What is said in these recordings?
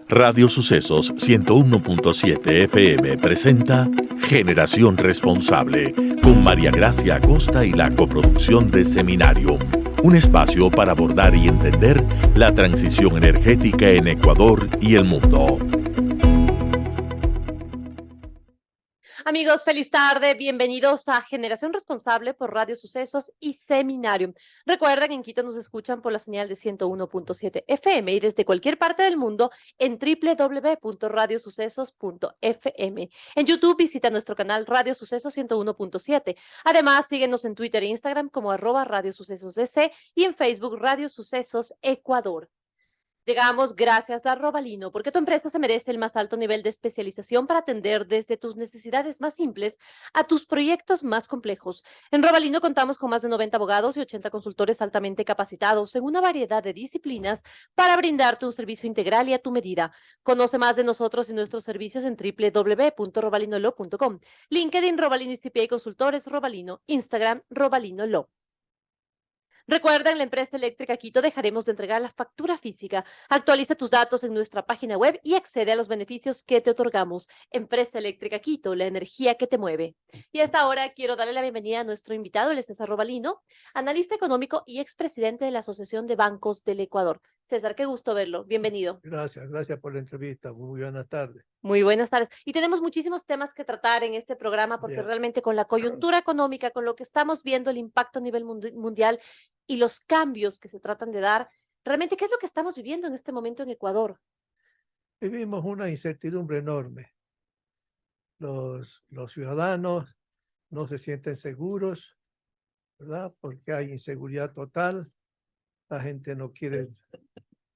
Radio Sucesos 101.7 FM presenta Generación Responsable con María Gracia Acosta y la coproducción de Seminarium, un espacio para abordar y entender la transición energética en Ecuador y el mundo. Amigos, feliz tarde. Bienvenidos a Generación Responsable por Radio Sucesos y Seminarium. Recuerden, en Quito nos escuchan por la señal de 101.7 FM y desde cualquier parte del mundo en www.radiosucesos.fm. En YouTube visita nuestro canal Radio Sucesos 101.7. Además, síguenos en Twitter e Instagram como @radiosucesosdc y en Facebook Radio Sucesos Ecuador. Llegamos gracias a Robalino, porque tu empresa se merece el más alto nivel de especialización para atender desde tus necesidades más simples a tus proyectos más complejos. En Robalino contamos con más de 90 abogados y 80 consultores altamente capacitados en una variedad de disciplinas para brindarte un servicio integral y a tu medida. Conoce más de nosotros y nuestros servicios en www.robalinolo.com. LinkedIn Robalino CPA Consultores Robalino, Instagram Robalino Lo. Recuerda, en la empresa eléctrica Quito dejaremos de entregar la factura física. Actualiza tus datos en nuestra página web y accede a los beneficios que te otorgamos. Empresa Eléctrica Quito, la energía que te mueve. Y a esta hora quiero darle la bienvenida a nuestro invitado, él es César Robalino, analista económico y expresidente de la Asociación de Bancos del Ecuador. César, qué gusto verlo. Bienvenido. Gracias por la entrevista. Muy buenas tardes. Muy buenas tardes. Y tenemos muchísimos temas que tratar en este programa porque realmente con la coyuntura económica, con lo que estamos viendo, el impacto a nivel mundial y los cambios que se tratan de dar, realmente, ¿qué es lo que estamos viviendo en este momento en Ecuador? Vivimos una incertidumbre enorme. Los ciudadanos no se sienten seguros, ¿verdad? Porque hay inseguridad total. La gente no quiere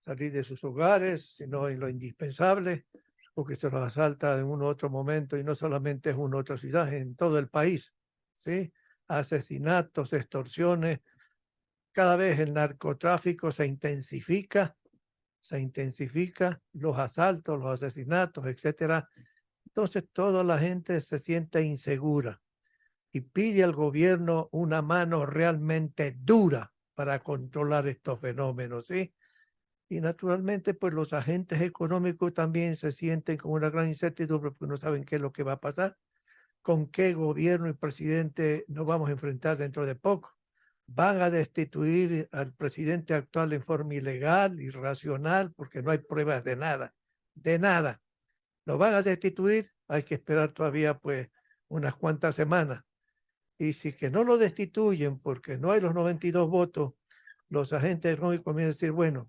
salir de sus hogares, sino en lo indispensable, porque se los asalta en un otro momento, y no solamente es una otra ciudad, en todo el país, ¿sí? Asesinatos, extorsiones, cada vez el narcotráfico se intensifica, los asaltos, los asesinatos, etcétera. Entonces toda la gente se siente insegura y pide al gobierno una mano realmente dura para controlar estos fenómenos, ¿sí? Y naturalmente, pues los agentes económicos también se sienten con una gran incertidumbre porque no saben qué es lo que va a pasar, con qué gobierno y presidente nos vamos a enfrentar dentro de poco. Van a destituir al presidente actual en forma ilegal, irracional, porque no hay pruebas de nada, de nada. Lo van a destituir, hay que esperar todavía pues unas cuantas semanas. Y si que no lo destituyen porque no hay los 92 votos, los agentes económicos comienzan a decir, bueno,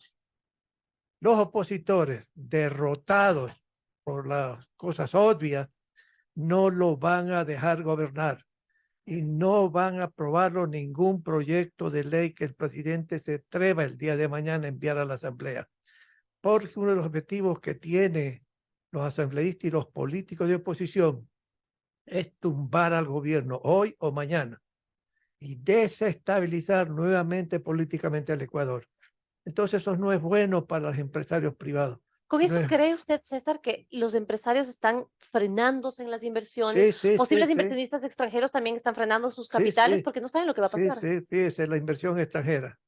los opositores derrotados por las cosas obvias no lo van a dejar gobernar y no van a aprobarlo ningún proyecto de ley que el presidente se atreva el día de mañana a enviar a la Asamblea. Porque uno de los objetivos que tiene los asambleístas y los políticos de oposición es tumbar al gobierno hoy o mañana y desestabilizar nuevamente políticamente al Ecuador. Entonces eso no es bueno para los empresarios privados. ¿Con No eso es... cree usted, César, que los empresarios están frenándose en las inversiones? Posibles inversionistas extranjeros también están frenando sus capitales porque no saben lo que va a pasar. Sí, fíjese, la inversión extranjera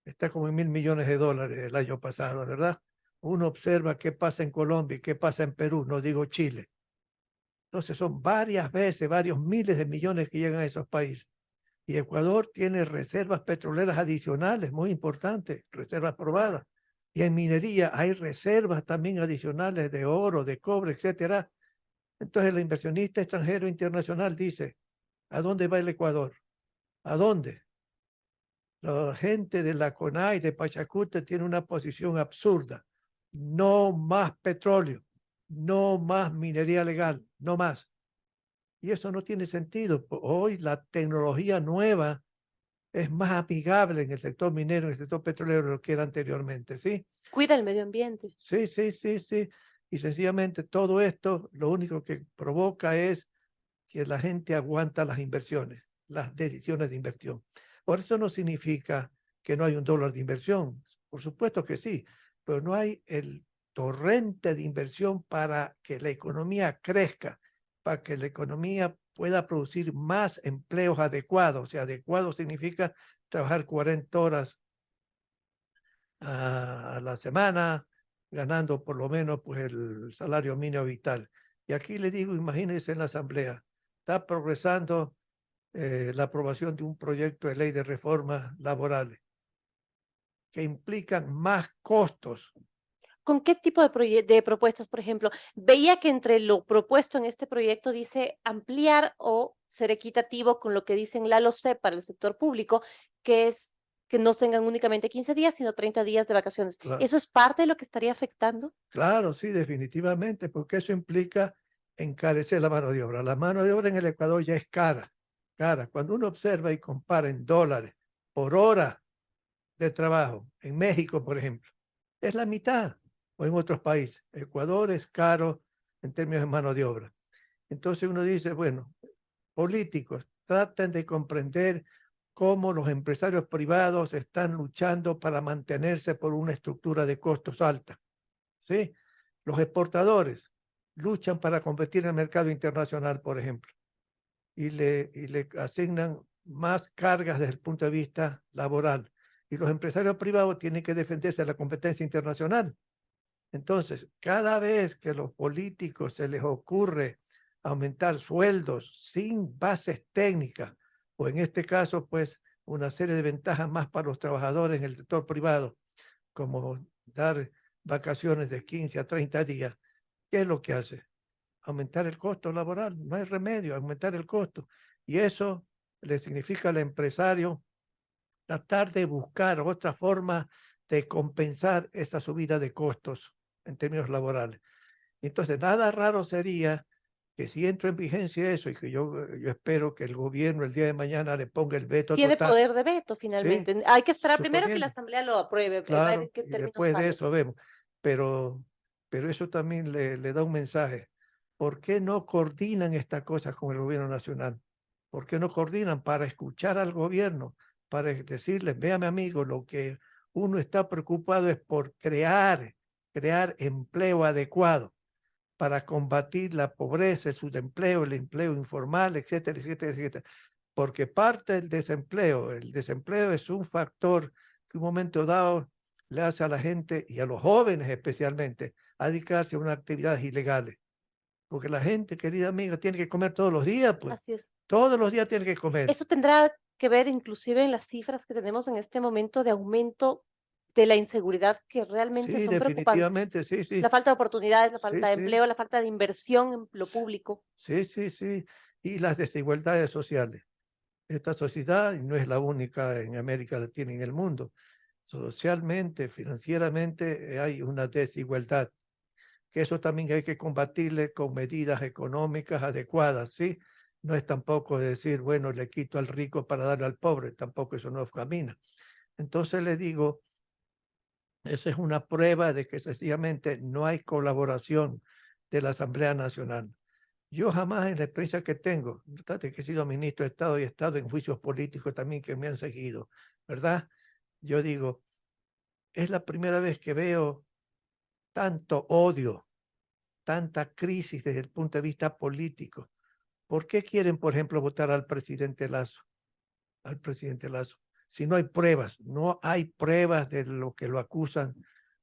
está como en $1.000 millones el año pasado, ¿verdad? Uno observa qué pasa en Colombia y qué pasa en Perú, no digo Chile. Entonces son varias veces, varios miles de millones que llegan a esos países. Y Ecuador tiene reservas petroleras adicionales muy importantes, reservas probadas. Y en minería hay reservas también adicionales de oro, de cobre, etcétera. Entonces el inversionista extranjero internacional dice, ¿a dónde va el Ecuador? ¿A dónde? La gente de la CONAI, de Pachacuti, tiene una posición absurda. No más petróleo, no más minería legal, no más. Y eso no tiene sentido. Hoy la tecnología nueva es más amigable en el sector minero, en el sector petrolero, de lo que era anteriormente, ¿sí? Cuida el medio ambiente. Sí. Y sencillamente todo esto lo único que provoca es que la gente aguanta las inversiones, las decisiones de inversión. Por eso no significa que no hay $1 de inversión. Por supuesto que sí, pero no hay el torrente de inversión para que la economía crezca, para que la economía pueda producir más empleos adecuados. O sea, adecuado significa trabajar 40 horas a la semana, ganando por lo menos pues el salario mínimo vital. Y aquí le digo, imagínense en la Asamblea, está progresando la aprobación de un proyecto de ley de reformas laborales que implican más costos. ¿Con qué tipo de propuestas, por ejemplo? Veía que entre lo propuesto en este proyecto dice ampliar o ser equitativo con lo que dicen la LOCEP para el sector público, que es que no tengan únicamente 15 días, sino 30 días de vacaciones. Claro, ¿Eso es parte de lo que estaría afectando? claro, sí, definitivamente, porque eso implica encarecer la mano de obra. La mano de obra en el Ecuador ya es cara, cara. Cuando uno observa y compara en dólares por hora de trabajo, en México, por ejemplo, es la mitad, o en otros países. Ecuador es caro en términos de mano de obra. Entonces uno dice, bueno, políticos, traten de comprender cómo los empresarios privados están luchando para mantenerse por una estructura de costos alta, ¿sí? Los exportadores luchan para competir en el mercado internacional, por ejemplo, y le asignan más cargas desde el punto de vista laboral. Y los empresarios privados tienen que defenderse de la competencia internacional. Entonces, cada vez que a los políticos se les ocurre aumentar sueldos sin bases técnicas, o en este caso, pues, una serie de ventajas más para los trabajadores en el sector privado, como dar vacaciones de 15 a 30 días, ¿qué es lo que hace? Aumentar el costo laboral, no hay remedio, aumentar el costo. Y eso le significa al empresario tratar de buscar otra forma de compensar esa subida de costos en términos laborales. Entonces, nada raro sería que si entra en vigencia eso y que yo espero que el gobierno el día de mañana le ponga el veto Tiene total, poder de veto sí, finalmente. Hay que esperar primero que la suponiendo, Asamblea lo apruebe, va a ver claro, qué y términos después de sale. eso vemos, pero, pero eso también le da un mensaje. ¿Por qué no coordinan estas cosas con el gobierno nacional? ¿Por qué no coordinan para escuchar al gobierno, para decirles, véame amigo, lo que uno está preocupado es por crear empleo adecuado para combatir la pobreza, el subempleo, el empleo informal, etcétera, etcétera, etcétera? Porque parte del desempleo, el desempleo es un factor que un momento dado le hace a la gente y a los jóvenes especialmente a dedicarse a unas actividades ilegales. Porque la gente, querida amiga, tiene que comer todos los días, pues. Así es. Todos los días tiene que comer. Eso tendrá que ver inclusive en las cifras que tenemos en este momento de aumento de la inseguridad que realmente Sí, son preocupantes. definitivamente, sí, sí, La falta de oportunidades, la falta sí, de sí, empleo, la falta de inversión en lo público. sí, sí, sí. Y las desigualdades sociales. Esta sociedad no es la única en América Latina y en el mundo. Socialmente, financieramente, hay una desigualdad, que eso también hay que combatirle con medidas económicas adecuadas, ¿sí? No es tampoco decir, bueno, le quito al rico para darle al pobre, tampoco eso no camina. Entonces le digo, esa es una prueba de que sencillamente no hay colaboración de la Asamblea Nacional. Yo jamás en la experiencia que tengo, de que he sido ministro de Estado y he estado en juicios políticos también que me han seguido, ¿verdad? Yo digo, es la primera vez que veo tanto odio, tanta crisis desde el punto de vista político. ¿Por qué quieren, por ejemplo, votar al presidente Lazo? Al presidente Lazo. Si no hay pruebas, no hay pruebas de lo que lo acusan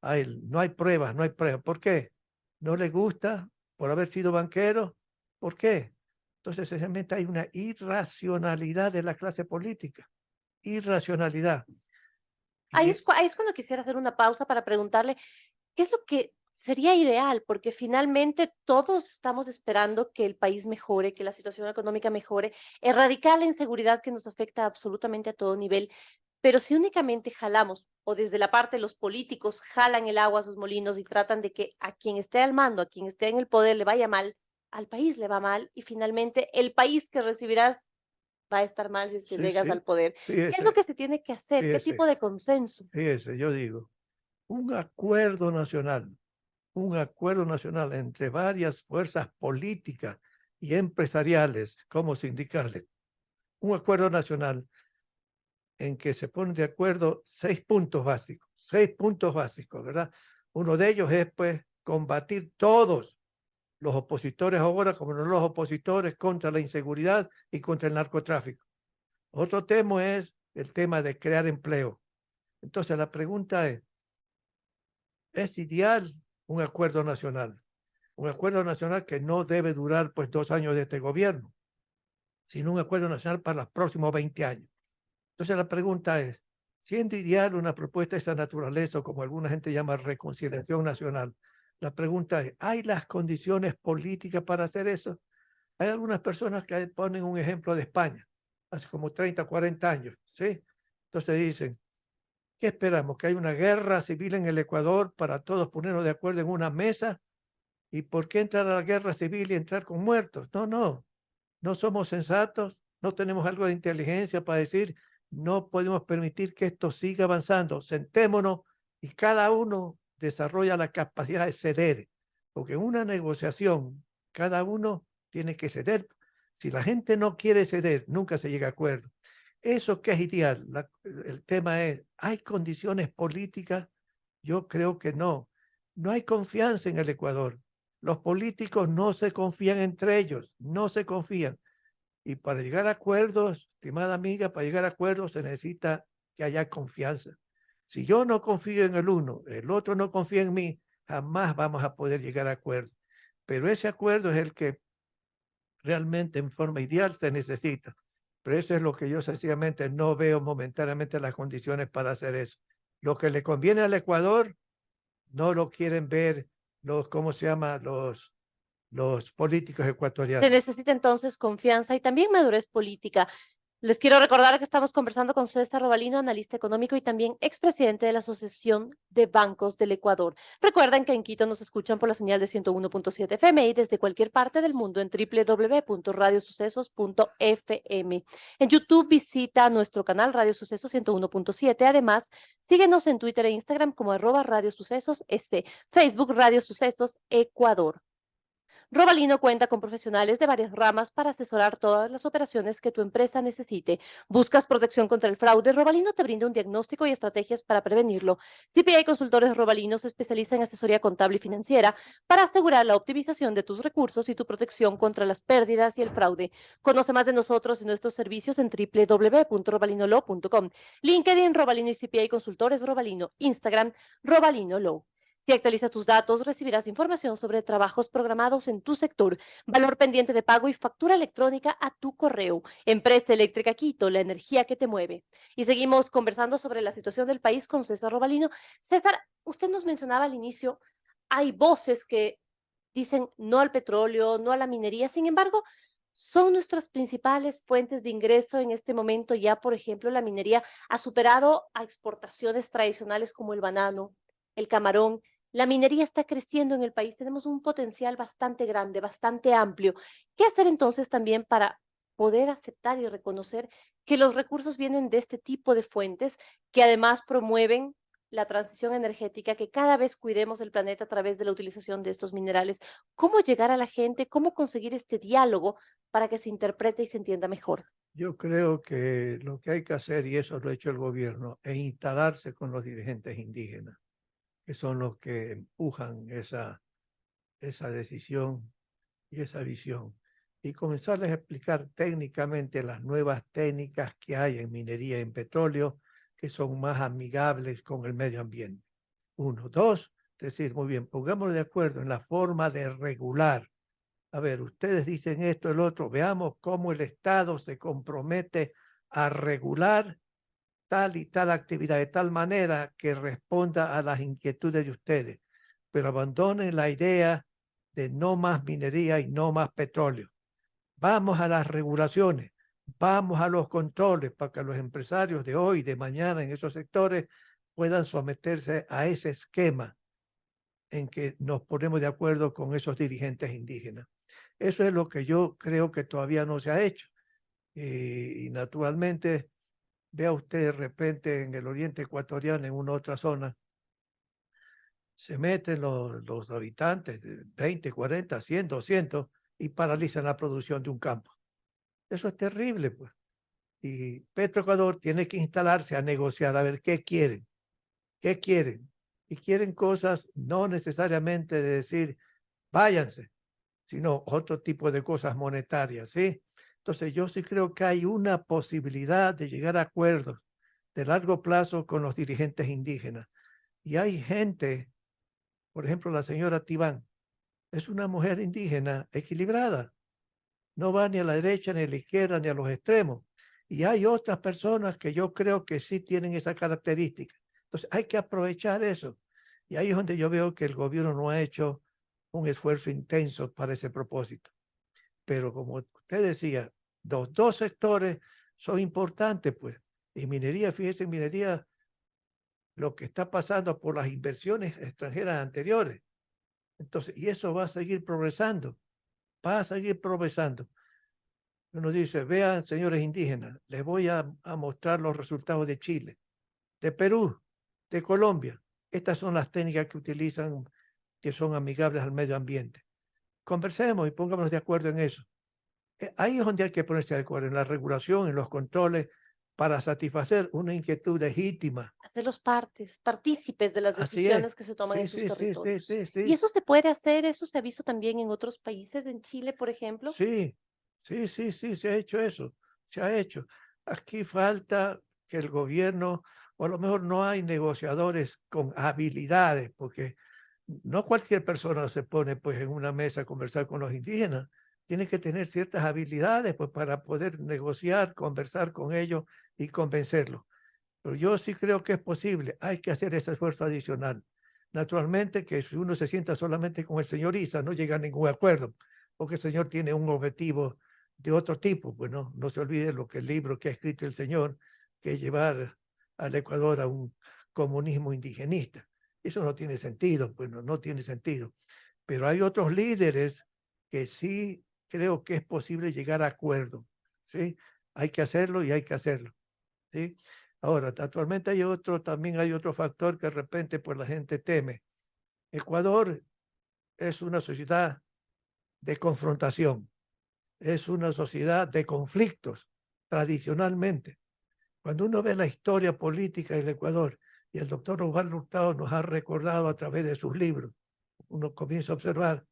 a él. No hay pruebas, no hay pruebas. ¿Por qué? ¿No le gusta por haber sido banquero? ¿Por qué? Entonces, sencillamente hay una irracionalidad de la clase política. Irracionalidad. Ahí Y es, ahí es cuando quisiera hacer una pausa para preguntarle qué es lo que sería ideal, porque finalmente todos estamos esperando que el país mejore, que la situación económica mejore, erradicar la inseguridad que nos afecta absolutamente a todo nivel. Pero si únicamente jalamos, o desde la parte de los políticos jalan el agua a sus molinos y tratan de que a quien esté al mando, a quien esté en el poder le vaya mal, al país le va mal y finalmente el país que recibirás va a estar mal si es que sí, llegas sí, al poder. ¿Qué es lo fíjese, que se tiene que hacer? ¿Qué tipo fíjese, de consenso? fíjese, yo digo, un acuerdo nacional entre varias fuerzas políticas y empresariales como sindicales, un acuerdo nacional en que se ponen de acuerdo 6 puntos básicos, ¿verdad? Uno de ellos es, pues, combatir todos los opositores ahora como no los opositores contra la inseguridad y contra el narcotráfico. Otro tema es el tema de crear empleo. Entonces la pregunta es ideal un acuerdo nacional. Un acuerdo nacional que no debe durar pues 2 años de este gobierno, sino un acuerdo nacional para los próximos 20 años. Entonces la pregunta es, siendo ideal una propuesta de esa naturaleza, o como alguna gente llama reconciliación nacional, la pregunta es, ¿hay las condiciones políticas para hacer eso? Hay algunas personas que ponen un ejemplo de España, hace como 30, 40 años, ¿sí? Entonces dicen, ¿qué esperamos? ¿Que haya una guerra civil en el Ecuador para todos ponernos de acuerdo en una mesa? ¿Y por qué entrar a la guerra civil y entrar con muertos? No, no, no somos sensatos, no tenemos algo de inteligencia para decir, no podemos permitir que esto siga avanzando. Sentémonos y cada uno desarrolla la capacidad de ceder, porque en una negociación cada uno tiene que ceder. Si la gente no quiere ceder, nunca se llega a acuerdo. Eso que es ideal. El tema es, ¿hay condiciones políticas? Yo creo que no. No hay confianza en el Ecuador. Los políticos no se confían entre ellos, no se confían. Y para llegar a acuerdos, estimada amiga, para llegar a acuerdos se necesita que haya confianza. Si yo no confío en el uno, el otro no confía en mí, jamás vamos a poder llegar a acuerdos. Pero ese acuerdo es el que realmente en forma ideal se necesita. Pero eso es lo que yo sencillamente no veo momentáneamente las condiciones para hacer eso. Lo que le conviene al Ecuador no lo quieren ver los, ¿cómo se llama? Los políticos Se ecuatorianos. necesita entonces confianza y también madurez política. Les quiero recordar que estamos conversando con César Robalino, analista económico y también expresidente de la Asociación de Bancos del Ecuador. Recuerden que en Quito nos escuchan por la señal de 101.7 FM y desde cualquier parte del mundo en www.radiosucesos.fm. En YouTube visita nuestro canal Radio Sucesos 101.7. Además, síguenos en Twitter e Instagram como @radiosucesos, Facebook Radio Sucesos Ecuador. Robalino cuenta con profesionales de varias ramas para asesorar todas las operaciones que tu empresa necesite. ¿Buscas protección contra el fraude? Robalino te brinda un diagnóstico y estrategias para prevenirlo. CPA Consultores Robalino se especializa en asesoría contable y financiera para asegurar la optimización de tus recursos y tu protección contra las pérdidas y el fraude. Conoce más de nosotros y nuestros servicios en www.robalinolaw.com. LinkedIn Robalino y CPA Consultores Robalino. Instagram Robalino Law. Si actualizas tus datos, recibirás información sobre trabajos programados en tu sector, valor pendiente de pago y factura electrónica a tu correo. Empresa Eléctrica Quito, la energía que te mueve. Y seguimos conversando sobre la situación del país con César Robalino. César, usted nos mencionaba al inicio, hay voces que dicen no al petróleo, no a la minería. Sin embargo, son nuestras principales fuentes de ingreso en este momento. Ya, por ejemplo, la minería ha superado a exportaciones tradicionales como el banano, el camarón. La minería está creciendo en el país, tenemos un potencial bastante grande, bastante amplio. ¿Qué hacer entonces también para poder aceptar y reconocer que los recursos vienen de este tipo de fuentes que además promueven la transición energética, que cada vez cuidemos el planeta a través de la utilización de estos minerales? ¿Cómo llegar a la gente? ¿Cómo conseguir este diálogo para que se interprete y se entienda mejor? Yo creo que lo que hay que hacer, y eso lo ha hecho el gobierno, es instalarse con los dirigentes indígenas, que son los que empujan esa decisión y esa visión, y comenzarles a explicar técnicamente las nuevas técnicas que hay en minería y en petróleo, que son más amigables con el medio ambiente. Uno. Dos, decir, muy bien, pongámonos de acuerdo en la forma de regular. A ver, ustedes dicen esto, el otro, veamos cómo el Estado se compromete a regular tal y tal actividad de tal manera que responda a las inquietudes de ustedes, pero abandonen la idea de no más minería y no más petróleo. Vamos a las regulaciones, vamos a los controles para que los empresarios de hoy, de mañana en esos sectores puedan someterse a ese esquema en que nos ponemos de acuerdo con esos dirigentes indígenas. Eso es lo que yo creo que todavía no se ha hecho. Y naturalmente, vea usted de repente en el oriente ecuatoriano, en una otra zona, se meten los habitantes de 20, 40, 100, 200 y paralizan la producción de un campo. Eso es terrible, pues. Y Petroecuador tiene que instalarse a negociar, a ver qué quieren, qué quieren. Y quieren cosas no necesariamente de decir, váyanse, sino otro tipo de cosas monetarias, ¿sí? Entonces yo sí creo que hay una posibilidad de llegar a acuerdos de largo plazo con los dirigentes indígenas. Y hay gente Por ejemplo, la señora Tibán es una mujer indígena equilibrada. No va ni a la derecha, ni a la izquierda, ni a los extremos. Y hay otras personas que yo creo que sí tienen esa característica. Entonces hay que aprovechar eso. Y ahí es donde yo veo que el gobierno no ha hecho un esfuerzo intenso para ese propósito. Pero como usted decía, los dos sectores son importantes, pues. Y minería, fíjese, en minería, lo que está pasando por las inversiones extranjeras anteriores. Entonces, y eso va a seguir progresando, va a seguir progresando. Uno dice, vean, señores indígenas, les voy a mostrar los resultados de Chile, de Perú, de Colombia. Estas son las técnicas que utilizan, que son amigables al medio ambiente. Conversemos y pongámonos de acuerdo en eso. Ahí es donde hay que ponerse de acuerdo, en la regulación, en los controles, para satisfacer una inquietud legítima. Hacerlos partícipes de las Así es. decisiones que se toman Sí, en sus sí, sí, sí, territorios. sí, ¿Y sí. eso se puede hacer? ¿Eso se ha visto también en otros países, en Chile, por ejemplo? Sí, sí, sí, sí, se ha hecho eso, se ha hecho. Aquí falta que el gobierno, o a lo mejor no hay negociadores con habilidades, porque no cualquier persona se pone pues en una mesa a conversar con los indígenas. Tiene que tener ciertas habilidades pues para poder negociar, conversar con ellos y convencerlos. Pero yo sí creo que es posible, hay que hacer ese esfuerzo adicional. Naturalmente que si uno se sienta solamente con el señor Isa, no llega a ningún acuerdo, porque el señor tiene un objetivo de otro tipo. Bueno, no se olvide lo que el libro que ha escrito el señor, que es llevar al Ecuador a un comunismo indigenista. Eso no tiene sentido, pues no, no tiene sentido. Pero hay otros líderes que sí creo que es posible llegar a acuerdo, ¿sí? Hay que hacerlo y hay que hacerlo, ¿sí? Ahora, actualmente también hay otro factor que de repente pues la gente teme. Ecuador es una sociedad de confrontación, es una sociedad de conflictos, tradicionalmente. Cuando uno ve la historia política del Ecuador, y el doctor Osvaldo Hurtado nos ha recordado a través de sus libros, uno comienza a observar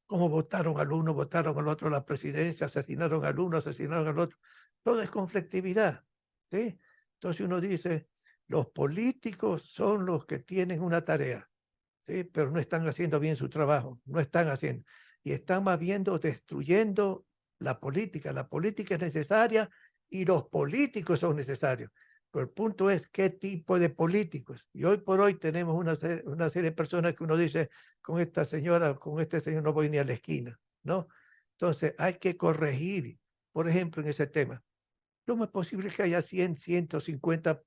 cómo votaron al uno, votaron al otro la presidencia, asesinaron al uno, asesinaron al otro. Todo es conflictividad, ¿sí? Entonces uno dice, los políticos son los que tienen una tarea, ¿sí? Pero no están haciendo bien su trabajo, no están haciendo. Y están más viendo, destruyendo la política. La política es necesaria y los políticos son necesarios. Pero el punto es qué tipo de políticos. Y hoy por hoy tenemos una serie de personas que uno dice, con esta señora, con este señor no voy ni a la esquina, ¿no? Entonces hay que corregir, por ejemplo, en ese tema. ¿Cómo es posible que haya 100, 150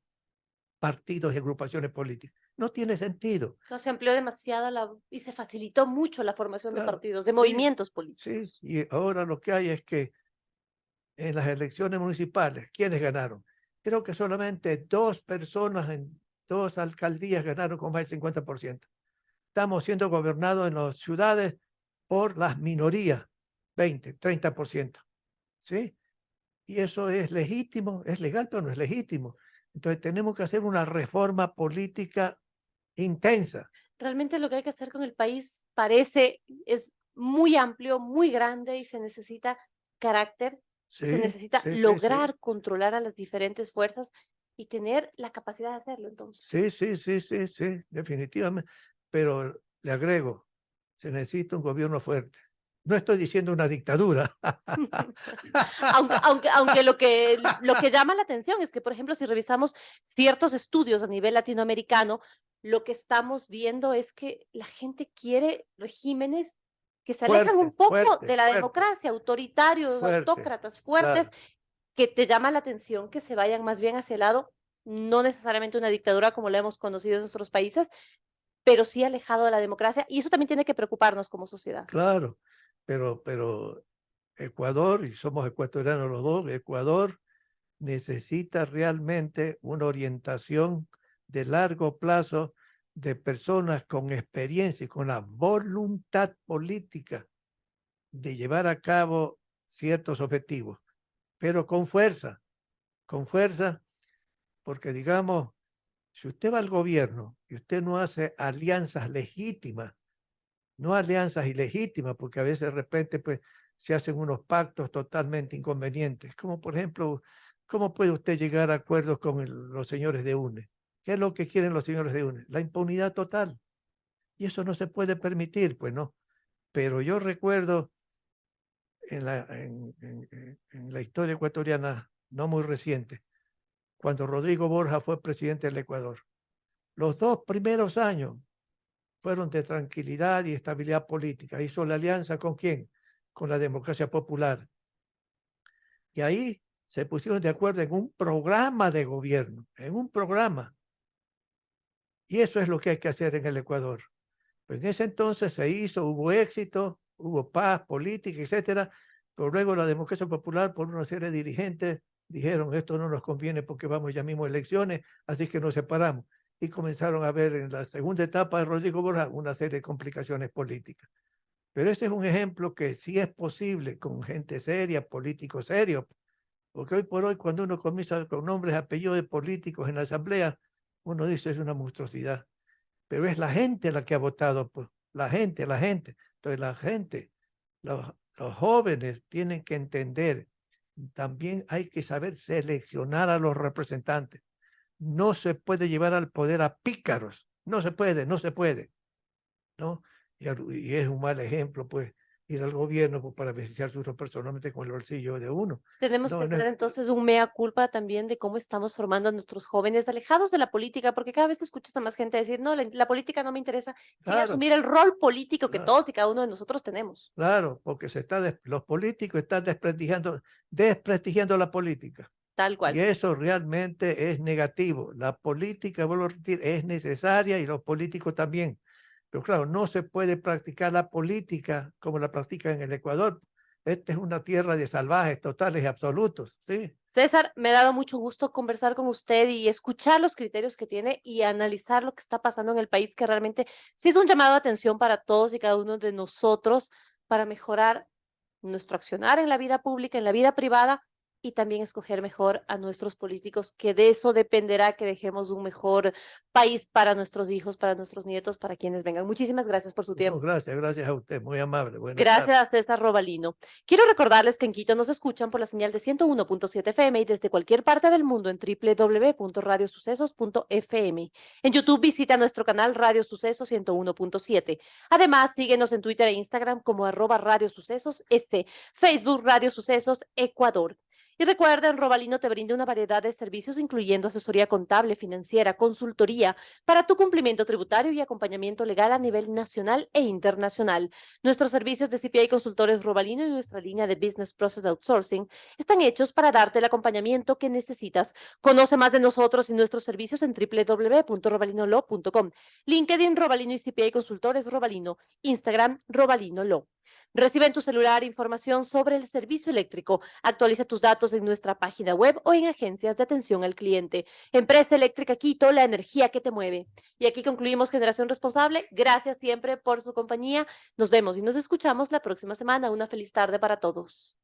partidos y agrupaciones políticas? No tiene sentido. No, se amplió demasiado y se facilitó mucho la formación de Claro, partidos, de sí, movimientos políticos. sí. Y ahora lo que hay es que en las elecciones municipales, ¿quiénes ganaron? Creo que solamente dos personas en dos alcaldías ganaron con más del 50%. Estamos siendo gobernados en las ciudades por las minorías, 20, 30%. ¿Sí? Y eso es legítimo, es legal, pero no es legítimo. Entonces tenemos que hacer una reforma política intensa. Realmente lo que hay que hacer con el país es muy amplio, muy grande y se necesita carácter, se Sí, necesita sí, sí, sí. lograr controlar a las diferentes fuerzas y tener la capacidad de hacerlo entonces. Sí, sí, sí, sí, sí, definitivamente. Pero le agrego, se necesita un gobierno fuerte. No estoy diciendo una dictadura. Aunque lo que llama la atención es que, por ejemplo, si revisamos ciertos estudios a nivel latinoamericano, lo que estamos viendo es que la gente quiere regímenes que se alejan un Fuerte, poco fuerte, de la fuerte, democracia, autoritarios, fuerte. autócratas, fuertes, Claro. que te llama la atención que se vayan más bien hacia el lado, no necesariamente una dictadura como la hemos conocido en nuestros países, pero sí alejado de la democracia, y eso también tiene que preocuparnos como sociedad. Claro, pero Ecuador, y somos ecuatorianos los dos, Ecuador necesita realmente una orientación de largo plazo de personas con experiencia y con la voluntad política de llevar a cabo ciertos objetivos, pero con fuerza, porque digamos, si usted va al gobierno y usted no hace alianzas legítimas, no alianzas ilegítimas, porque a veces de repente pues se hacen unos pactos totalmente inconvenientes, como por ejemplo, ¿cómo puede usted llegar a acuerdos con los señores de UNE? ¿Qué es lo que quieren los señores de UNE? La impunidad total. Y eso no se puede permitir, pues no. Pero yo recuerdo en la historia ecuatoriana, no muy reciente, cuando Rodrigo Borja fue presidente del Ecuador. Los 2 primeros años fueron de tranquilidad y estabilidad política. Hizo la alianza ¿con quién? Con la democracia popular. Y ahí se pusieron de acuerdo en un programa de gobierno, en un programa. Y eso es lo que hay que hacer en el Ecuador. Pues en ese entonces se hizo, hubo éxito, hubo paz política, etcétera, pero luego la democracia popular, por una serie de dirigentes, dijeron esto no nos conviene porque vamos ya mismo a elecciones, así que nos separamos. Y comenzaron a ver en la segunda etapa de Rodrigo Borja una serie de complicaciones políticas. Pero ese es un ejemplo que sí es posible con gente seria, políticos serios, porque hoy por hoy cuando uno comienza con nombres, apellidos de políticos en la asamblea, uno dice es una monstruosidad, pero es la gente la que ha votado, pues, la gente, la gente. Entonces la gente, los jóvenes tienen que entender, también hay que saber seleccionar a los representantes. No se puede llevar al poder a pícaros, no se puede, no se puede, ¿no? Y es un mal ejemplo, pues, ir al gobierno pues, para beneficiarse uno personalmente con el bolsillo de uno. Tenemos que No, no hacer es, entonces un mea culpa también de cómo estamos formando a nuestros jóvenes alejados de la política, porque cada vez escuchas a más gente decir, no, la política no me interesa, sin claro, asumir el rol político que claro. todos y cada uno de nosotros tenemos. Claro, porque los políticos están desprestigiando la política. Tal Y cual. eso realmente es negativo. La política, vuelvo a repetir, es necesaria y los políticos también. Pero claro, no se puede practicar la política como la practican en el Ecuador. Esta es una tierra de salvajes totales y absolutos, ¿sí? César, me ha dado mucho gusto conversar con usted y escuchar los criterios que tiene y analizar lo que está pasando en el país, que realmente sí es un llamado de atención para todos y cada uno de nosotros para mejorar nuestro accionar en la vida pública, en la vida privada y también escoger mejor a nuestros políticos, que de eso dependerá que dejemos un mejor país para nuestros hijos, para nuestros nietos, para quienes vengan. Muchísimas gracias por su No, tiempo. gracias a usted, muy amable. Buenas Gracias tardes. a César Robalino. Quiero recordarles que en Quito nos escuchan por la señal de 101.7 FM y desde cualquier parte del mundo en www.radiosucesos.fm. En YouTube visita nuestro canal Radio Sucesos 101.7. Además, síguenos en Twitter e Instagram como @radiosucesos, Facebook Radio Sucesos Ecuador. Y recuerden, Robalino te brinda una variedad de servicios incluyendo asesoría contable, financiera, consultoría para tu cumplimiento tributario y acompañamiento legal a nivel nacional e internacional. Nuestros servicios de CPA y consultores Robalino y nuestra línea de Business Process Outsourcing están hechos para darte el acompañamiento que necesitas. Conoce más de nosotros y nuestros servicios en www.robalinolaw.com. LinkedIn Robalino y CPA y consultores Robalino. Instagram Robalino Law. Recibe en tu celular información sobre el servicio eléctrico. Actualiza tus datos en nuestra página web o en agencias de atención al cliente. Empresa Eléctrica Quito, la energía que te mueve. Y aquí concluimos Generación Responsable. Gracias siempre por su compañía. Nos vemos y nos escuchamos la próxima semana. Una feliz tarde para todos.